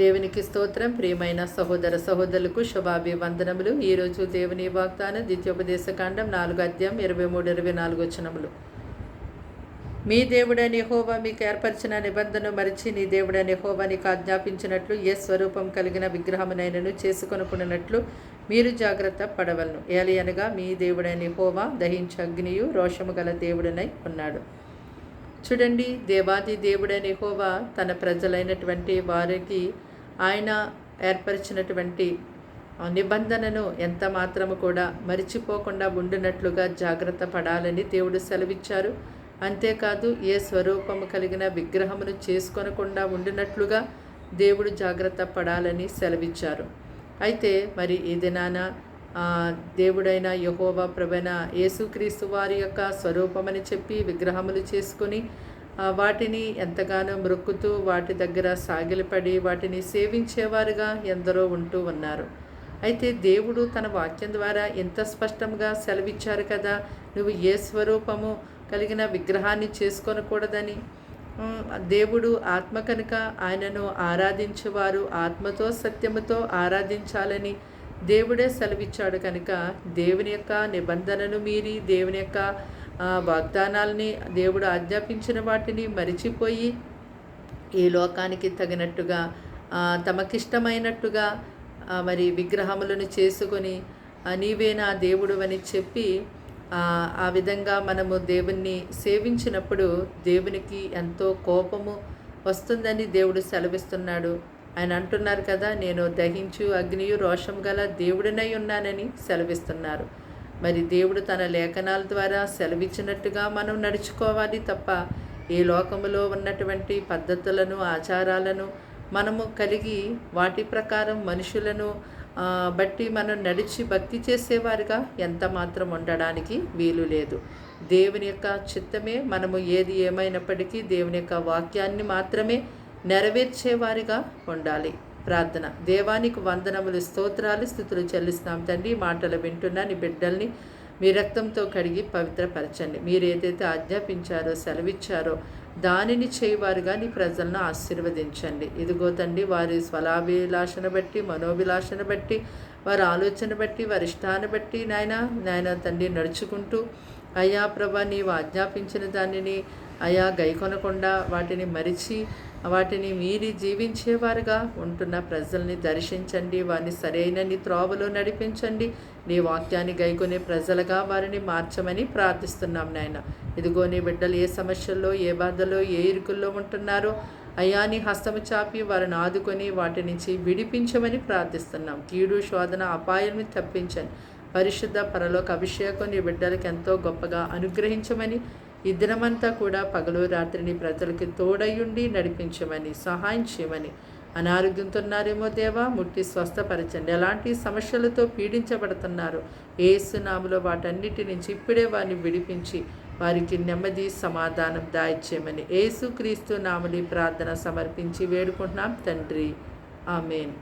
దేవునికి స్తోత్రం. ప్రియమైన సహోదర సహోదరులకు శుభాభివందనములు. ఈరోజు దేవుని వాగ్దానం ద్వితీయోపదేశకాండం 4:23-24 వచనములు. మీ దేవుడైన యెహోవా మీకు ఏర్పరిచిన నిబంధన మరిచి నీ దేవుడైన యెహోవా నీకు ఆజ్ఞాపించినట్లు ఏ స్వరూపం కలిగిన విగ్రహమునైనను చేసుకొనుకున్నట్లు మీరు జాగ్రత్త పడవలను. ఏలయనగా మీ దేవుడైన యెహోవా దహించు అగ్నియు రోషము గల దేవుడనై ఉన్నాడు. చూడండి, దేవాది దేవుడైన యెహోవా తన ప్రజలైనటువంటి వారికి ఆయన ఏర్పరిచినటువంటి నిబంధనను ఎంత మాత్రము కూడా మరిచిపోకుండా ఉండినట్లుగా జాగ్రత్త పడాలని దేవుడు సెలవిచ్చారు. అంతేకాదు ఏ స్వరూపము కలిగిన విగ్రహమును చేసుకొనకుండా ఉండినట్లుగా దేవుడు జాగ్రత్త పడాలని సెలవిచ్చారు. అయితే మరి ఈ దినాన దేవుడైన యెహోవా ప్రభువైన యేసుక్రీస్తు వారి యొక్క స్వరూపమని చెప్పి విగ్రహములు చేసుకొని వాటిని ఎంతగానో మ్రొక్కుతూ వాటి దగ్గర సాగిలపడి వాటిని సేవించేవారుగా ఎందరో ఉంటూ ఉన్నారు. అయితే దేవుడు తన వాక్యం ద్వారా ఎంత స్పష్టంగా సెలవిచ్చారు కదా, నువ్వు ఏ స్వరూపము కలిగిన విగ్రహాన్ని చేసుకొనకూడదని. దేవుడు ఆత్మ కనుక ఆయనను ఆరాధించేవారు ఆత్మతో సత్యముతో ఆరాధించాలని దేవుడే సెలవిచ్చాడు. కనుక దేవుని యొక్క నిబంధనను మీరి దేవుని యొక్క వాగ్దానాలని దేవుడు ఆజ్ఞాపించిన వాటిని మరిచిపోయి ఈ లోకానికి తగినట్టుగా తమకిష్టమైనట్టుగా మరి విగ్రహములను చేసుకొని నీవే నా దేవుడు అని చెప్పి ఆ విధంగా మనము దేవుణ్ణి సేవించినప్పుడు దేవునికి ఎంతో కోపము వస్తుందని దేవుడు సెలవిస్తున్నాడు. ఆయన అంటున్నారు కదా, నేను దహించు అగ్నియు రోషం గల దేవుడినై ఉన్నానని సెలవిస్తున్నారు. మరి దేవుడు తన లేఖనాల ద్వారా సెలవిచ్చినట్టుగా మనం నడుచుకోవాలి తప్ప ఈ లోకములో ఉన్నటువంటి పద్ధతులను ఆచారాలను మనము కలిగి వాటి ప్రకారం మనుషులను బట్టి మనం నడిచి భక్తి చేసేవారుగా ఎంత మాత్రం ఉండడానికి వీలు లేదు. దేవుని యొక్క చిత్తమే మనము ఏది ఏమైనప్పటికీ దేవుని యొక్క వాక్యాన్ని మాత్రమే నెరవేర్చేవారిగా ఉండాలి. ప్రార్థన. దేవానికి వందనములు, స్తోత్రాలు, స్తుతులు చెల్లిస్తున్నాం తండ్రి. మాటలు వింటున్న నీ బిడ్డల్ని మీ రక్తంతో కడిగి పవిత్రపరచండి. మీరు ఏదైతే ఆజ్ఞాపించారో సెలవిచ్చారో దానిని చేయవారుగా నీ ప్రజలను ఆశీర్వదించండి. ఇదిగో తండ్రి, వారి స్వలాభిలాషను బట్టి మనోభిలాషను బట్టి వారి ఆలోచన బట్టి వారి ఇష్టాన్ని బట్టి నాయన తండ్రి నడుచుకుంటూ అయ్యా ప్రభా నీవు ఆజ్ఞాపించిన దానిని అయా గైకొనకుండా వాటిని మరిచి వాటిని మీరి జీవించేవారుగా ఉంటున్న ప్రజల్ని దర్శించండి. వారిని సరైన నీ త్రోవలో నడిపించండి. నీ వాక్యాన్ని గైకొనే ప్రజలుగా వారిని మార్చమని ప్రార్థిస్తున్నాం నాయన. ఇదిగో నీ బిడ్డలు ఏ సమస్యల్లో ఏ బాధల్లో ఏ ఇరుకుల్లో ఉంటున్నారో అయ్యా నీ హస్తము చాపి వారిని ఆదుకొని వాటి నుంచి విడిపించమని ప్రార్థిస్తున్నాం. కీడు శోధన అపాయాన్ని తప్పించండి. పరిశుద్ధ పరలోక అభిషేకం నీ బిడ్డలకు ఎంతో గొప్పగా అనుగ్రహించమని ఈ దినమంతా కూడా పగలు రాత్రిని ప్రజలకి తోడయుండి నడిపించమని సహాయం చేయమని. అనారోగ్యంతో ఉన్నారేమో దేవా, ముట్టి స్వస్థపరచండి. ఎలాంటి సమస్యలతో పీడించబడుతున్నారు యేసు నామములో వాటన్నిటి నుంచి ఇప్పుడే వారిని విడిపించి వారికి నెమ్మది సమాధానం దాయిచ్చేయమని యేసుక్రీస్తు నామములో ప్రార్థన సమర్పించి వేడుకుంటున్నాం తండ్రి. ఆమేన్.